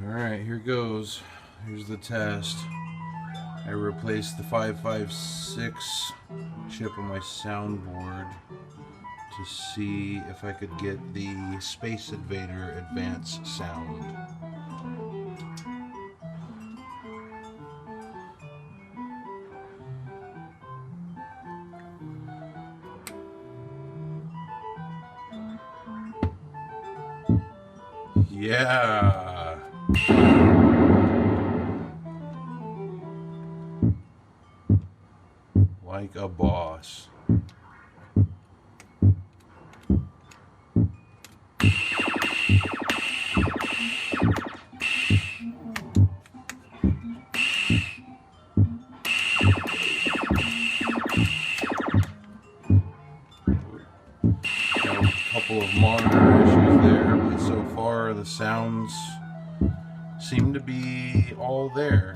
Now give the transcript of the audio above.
Alright, here goes. Here's the test. I replaced the 556 chip on my soundboard to see if I could get the Space Invader Advanced sound. Yeah. Like a boss. A couple of monitor issues there, but so far the sounds seem to be all there.